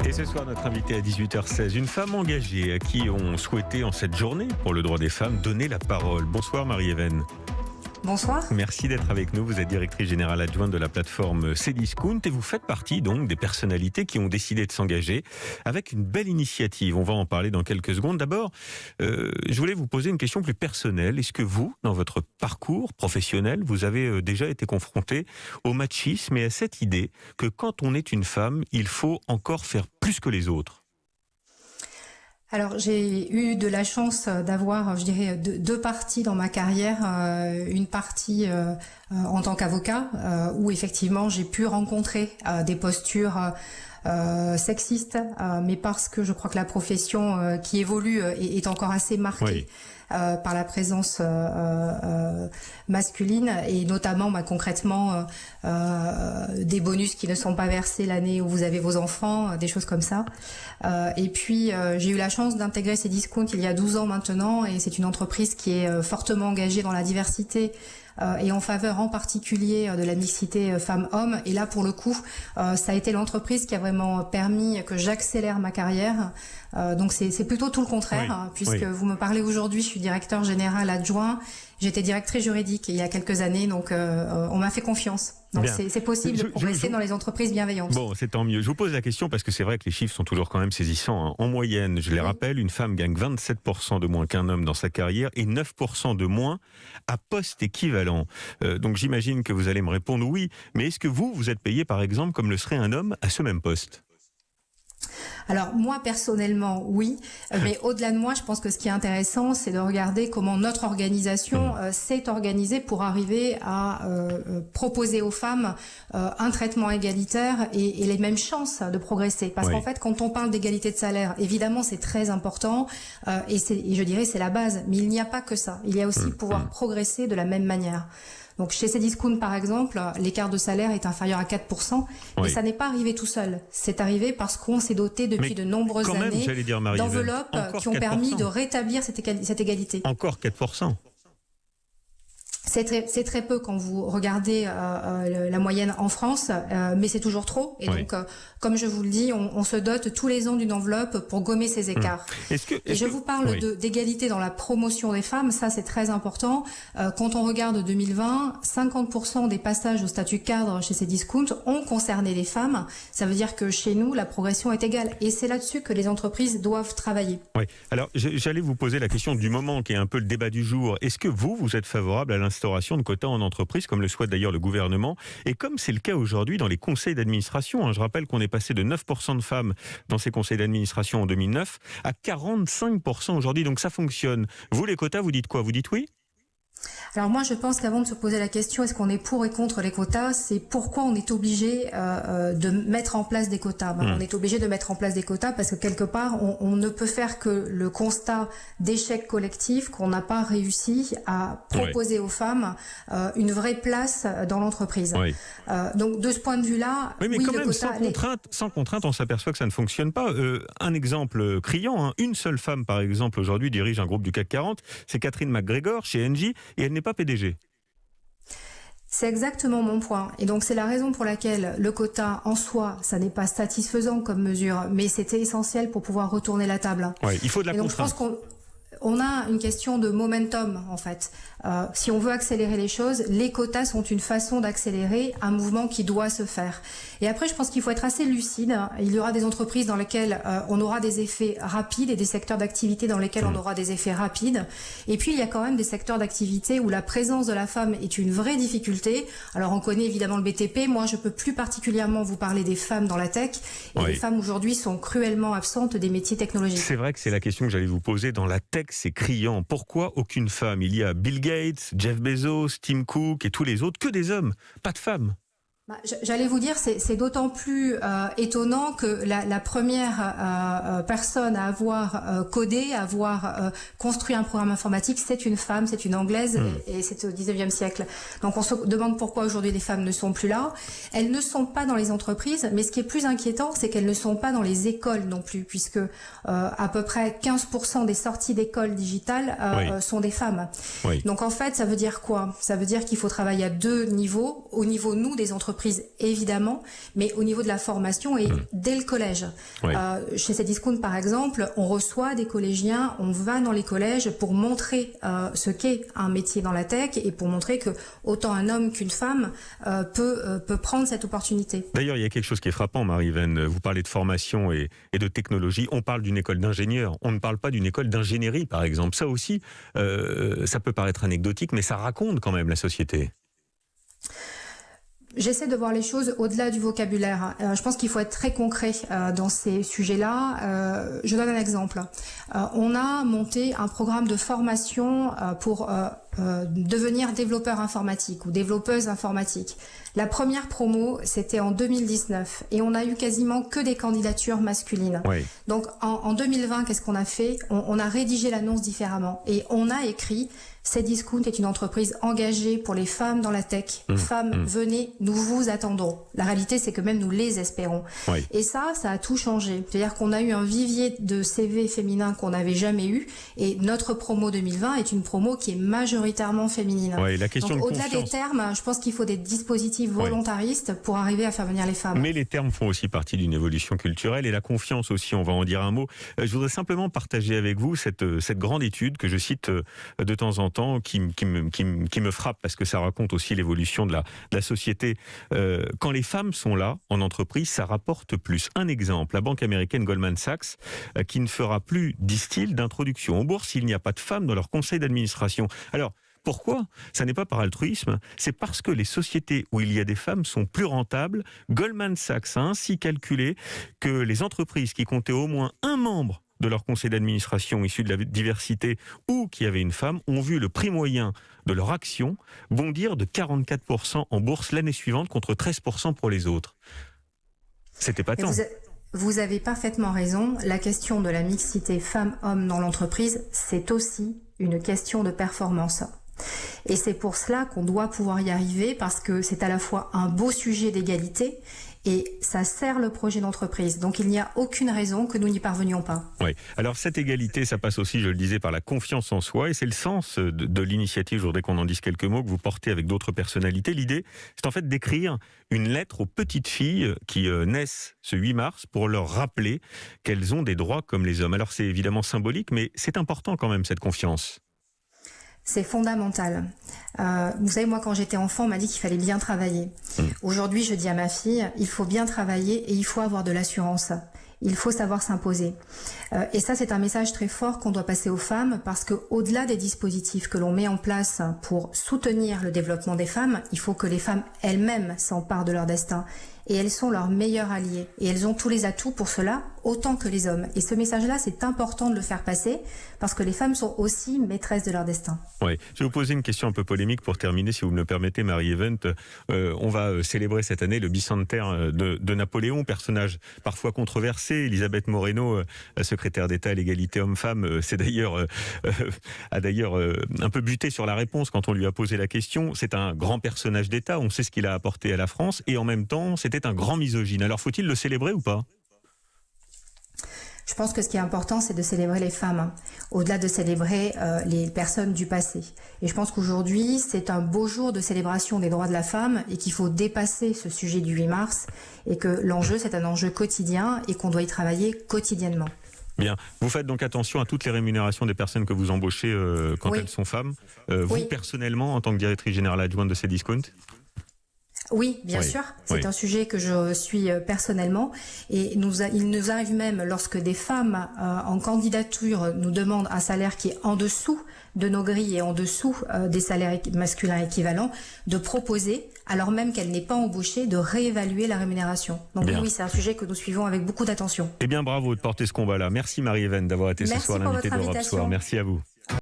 Et ce soir, notre invité à 18h16, une femme engagée à qui on souhaitait en cette journée pour le droit des femmes donner la parole. Bonsoir Marie-Hélène. Bonsoir. Merci d'être avec nous. Vous êtes directrice générale adjointe de la plateforme Cdiscount et vous faites partie donc des personnalités qui ont décidé de s'engager avec une belle initiative. On va en parler dans quelques secondes. D'abord, je voulais vous poser une question plus personnelle. Est-ce que vous, dans votre parcours professionnel, vous avez déjà été confronté au machisme et à cette idée que quand on est une femme, il faut encore faire plus que les autres ? Alors j'ai eu de la chance d'avoir, je dirais, deux parties dans ma carrière. Une partie en tant qu'avocat, où effectivement j'ai pu rencontrer des postures sexistes, mais parce que je crois que la profession qui évolue est encore assez marquée. Oui. Par la présence masculine et notamment concrètement des bonus qui ne sont pas versés l'année où vous avez vos enfants, des choses comme ça. Et puis j'ai eu la chance d'intégrer Cdiscount il y a 12 ans maintenant et c'est une entreprise qui est fortement engagée dans la diversité et en faveur en particulier de la mixité femmes-hommes. Et là, pour le coup, ça a été l'entreprise qui a vraiment permis que j'accélère ma carrière. Donc c'est plutôt tout le contraire, puisque vous me parlez aujourd'hui, je suis directeur général adjoint. J'étais directrice juridique il y a quelques années, donc on m'a fait confiance. Donc c'est possible de progresser dans les entreprises bienveillantes. Bon, c'est tant mieux. Je vous pose la question parce que c'est vrai que les chiffres sont toujours quand même saisissants. En moyenne, je les rappelle, une femme gagne 27% de moins qu'un homme dans sa carrière et 9% de moins à poste équivalent. Donc j'imagine que vous allez me répondre oui, mais est-ce que vous êtes payé par exemple comme le serait un homme à ce même poste ? Alors moi personnellement oui, mais au-delà de moi, je pense que ce qui est intéressant, c'est de regarder comment notre organisation s'est organisée pour arriver à proposer aux femmes un traitement égalitaire et les mêmes chances de progresser. Parce qu'en fait, quand on parle d'égalité de salaire, évidemment c'est très important et je dirais c'est la base, mais il n'y a pas que ça. Il y a aussi pouvoir progresser de la même manière. Donc chez Cdiscount par exemple, l'écart de salaire est inférieur à 4%, mais ça n'est pas arrivé tout seul. C'est arrivé parce qu'on s'est doté depuis de nombreuses années d'enveloppes qui ont permis de rétablir cette égalité. Encore 4%. C'est très peu quand vous regardez la moyenne en France, mais c'est toujours trop. Et donc, comme je vous le dis, on se dote tous les ans d'une enveloppe pour gommer ces écarts. Je vous parle d'égalité dans la promotion des femmes, ça c'est très important. Quand on regarde 2020, 50% des passages au statut cadre chez Cdiscount ont concerné les femmes. Ça veut dire que chez nous, la progression est égale. Et c'est là-dessus que les entreprises doivent travailler. Oui. Alors, j'allais vous poser la question du moment qui est un peu le débat du jour. Est-ce que vous êtes favorable à l'instauration de quotas en entreprise, comme le souhaite d'ailleurs le gouvernement, et comme c'est le cas aujourd'hui dans les conseils d'administration. Je rappelle qu'on est passé de 9% de femmes dans ces conseils d'administration en 2009 à 45% aujourd'hui, donc ça fonctionne. Vous, les quotas, vous dites quoi ? Vous dites oui ? Alors moi, je pense qu'avant de se poser la question est-ce qu'on est pour et contre les quotas, c'est pourquoi on est obligé de mettre en place des quotas. On est obligé de mettre en place des quotas parce que quelque part, on ne peut faire que le constat d'échec collectif qu'on n'a pas réussi à proposer aux femmes une vraie place dans l'entreprise. Donc de ce point de vue-là, mais quand même, sans contrainte, on s'aperçoit que ça ne fonctionne pas. Un exemple criant, une seule femme par exemple aujourd'hui dirige un groupe du CAC 40, c'est Catherine McGregor chez Engie. Et elle n'est pas PDG. C'est exactement mon point. Et donc, c'est la raison pour laquelle le quota, en soi, ça n'est pas satisfaisant comme mesure, mais c'était essentiel pour pouvoir retourner la table. Il faut de la contrainte. Donc, je pense qu'on a une question de momentum, en fait. Si on veut accélérer les choses, les quotas sont une façon d'accélérer un mouvement qui doit se faire. Et après, je pense qu'il faut être assez lucide. Il y aura des entreprises dans lesquelles on aura des effets rapides et des secteurs d'activité dans lesquels on aura des effets rapides. Et puis, il y a quand même des secteurs d'activité où la présence de la femme est une vraie difficulté. Alors, on connaît évidemment le BTP. Moi, je peux plus particulièrement vous parler des femmes dans la tech. Et les femmes aujourd'hui sont cruellement absentes des métiers technologiques. C'est vrai que c'est la question que j'allais vous poser. Dans la tech, c'est criant. Pourquoi aucune femme ? Il y a Bill Gates, Jeff Bezos, Tim Cook et tous les autres, que des hommes, pas de femmes. J'allais vous dire, c'est d'autant plus étonnant que la première personne à avoir codé, à avoir construit un programme informatique, c'est une femme, c'est une Anglaise, et c'est au 19e siècle. Donc on se demande pourquoi aujourd'hui les femmes ne sont plus là. Elles ne sont pas dans les entreprises, mais ce qui est plus inquiétant, c'est qu'elles ne sont pas dans les écoles non plus, puisque à peu près 15% des sorties d'écoles digitales sont des femmes. Donc en fait, ça veut dire quoi ? Ça veut dire qu'il faut travailler à deux niveaux. Au niveau, nous, des entreprises, d'entreprise, évidemment, mais au niveau de la formation et dès le collège. Oui. Chez Cdiscount, par exemple, on reçoit des collégiens, on va dans les collèges pour montrer ce qu'est un métier dans la tech et pour montrer que autant un homme qu'une femme peut prendre cette opportunité. D'ailleurs, il y a quelque chose qui est frappant, Marie-Hélène. Vous parlez de formation et de technologie. On parle d'une école d'ingénieurs. On ne parle pas d'une école d'ingénierie, par exemple. Ça aussi, ça peut paraître anecdotique, mais ça raconte quand même la société. J'essaie de voir les choses au-delà du vocabulaire. Je pense qu'il faut être très concret dans ces sujets-là. Je donne un exemple. On a monté un programme de formation pour devenir développeur informatique ou développeuse informatique. La première promo, c'était en 2019 et on a eu quasiment que des candidatures masculines. Oui. Donc en 2020, qu'est-ce qu'on a fait ? On a rédigé l'annonce différemment et on a écrit Cdiscount est une entreprise engagée pour les femmes dans la tech. Femmes, venez, nous vous attendons. La réalité, c'est que même nous les espérons. Oui. Et ça a tout changé. C'est-à-dire qu'on a eu un vivier de CV féminin qu'on n'avait jamais eu. Et notre promo 2020 est une promo qui est majoritairement féminine. Oui, la question Donc, de au-delà confiance. des termes, je pense qu'il faut des dispositifs volontaristes pour arriver à faire venir les femmes. Mais les termes font aussi partie d'une évolution culturelle et la confiance aussi, on va en dire un mot. Je voudrais simplement partager avec vous cette grande étude que je cite de temps en temps, qui me frappe parce que ça raconte aussi l'évolution de la société. Quand les femmes sont là, en entreprise, ça rapporte plus. Un exemple, la banque américaine Goldman Sachs, qui ne fera plus, disent-ils, d'introduction en bourse s'il n'y a pas de femmes dans leur conseil d'administration. Alors, pourquoi ? Ça n'est pas par altruisme, c'est parce que les sociétés où il y a des femmes sont plus rentables. Goldman Sachs a ainsi calculé que les entreprises qui comptaient au moins un membre de leur conseil d'administration issu de la diversité ou qui avait une femme ont vu le prix moyen de leur action bondir de 44% en bourse l'année suivante contre 13% pour les autres. C'était pas tant. Vous avez parfaitement raison. La question de la mixité femmes-hommes dans l'entreprise, c'est aussi une question de performance. Et c'est pour cela qu'on doit pouvoir y arriver parce que c'est à la fois un beau sujet d'égalité et ça sert le projet d'entreprise. Donc il n'y a aucune raison que nous n'y parvenions pas. Oui. Alors cette égalité, ça passe aussi, je le disais, par la confiance en soi et c'est le sens de l'initiative, je voudrais qu'on en dise quelques mots, que vous portez avec d'autres personnalités. L'idée, c'est en fait d'écrire une lettre aux petites filles qui naissent ce 8 mars pour leur rappeler qu'elles ont des droits comme les hommes. Alors c'est évidemment symbolique, mais c'est important quand même cette confiance. C'est fondamental. Vous savez, moi, quand j'étais enfant, on m'a dit qu'il fallait bien travailler. Aujourd'hui, je dis à ma fille, il faut bien travailler et il faut avoir de l'assurance. Il faut savoir s'imposer. Et ça, c'est un message très fort qu'on doit passer aux femmes parce que, au-delà des dispositifs que l'on met en place pour soutenir le développement des femmes, il faut que les femmes elles-mêmes s'emparent de leur destin. Et elles sont leurs meilleurs alliés. Et elles ont tous les atouts pour cela, autant que les hommes. Et ce message-là, c'est important de le faire passer, parce que les femmes sont aussi maîtresses de leur destin. Oui, je vais vous poser une question un peu polémique pour terminer, si vous me le permettez, Marie-Hélène. On va célébrer cette année le bicentenaire de Napoléon, personnage parfois controversé. Elisabeth Moreno, secrétaire d'État à l'égalité homme-femme, a d'ailleurs un peu buté sur la réponse quand on lui a posé la question. C'est un grand personnage d'État, on sait ce qu'il a apporté à la France, et en même temps, c'était un grand misogyne. Alors faut-il le célébrer ou pas ? Je pense que ce qui est important, c'est de célébrer les femmes, au-delà de célébrer les personnes du passé. Et je pense qu'aujourd'hui, c'est un beau jour de célébration des droits de la femme et qu'il faut dépasser ce sujet du 8 mars et que l'enjeu, c'est un enjeu quotidien et qu'on doit y travailler quotidiennement. Bien. Vous faites donc attention à toutes les rémunérations des personnes que vous embauchez quand elles sont femmes. Vous, personnellement, en tant que directrice générale adjointe de Cdiscount ? Oui, bien sûr. C'est un sujet que je suis personnellement. Et il nous arrive même, lorsque des femmes en candidature nous demandent un salaire qui est en dessous de nos grilles et en dessous des salaires masculins équivalents, de proposer, alors même qu'elle n'est pas embauchée, de réévaluer la rémunération. Donc oui, c'est un sujet que nous suivons avec beaucoup d'attention. Eh bien, bravo de porter ce combat-là. Merci Marie-Hélène d'avoir été ce soir l'invitée d'Europe Soir. Merci à vous.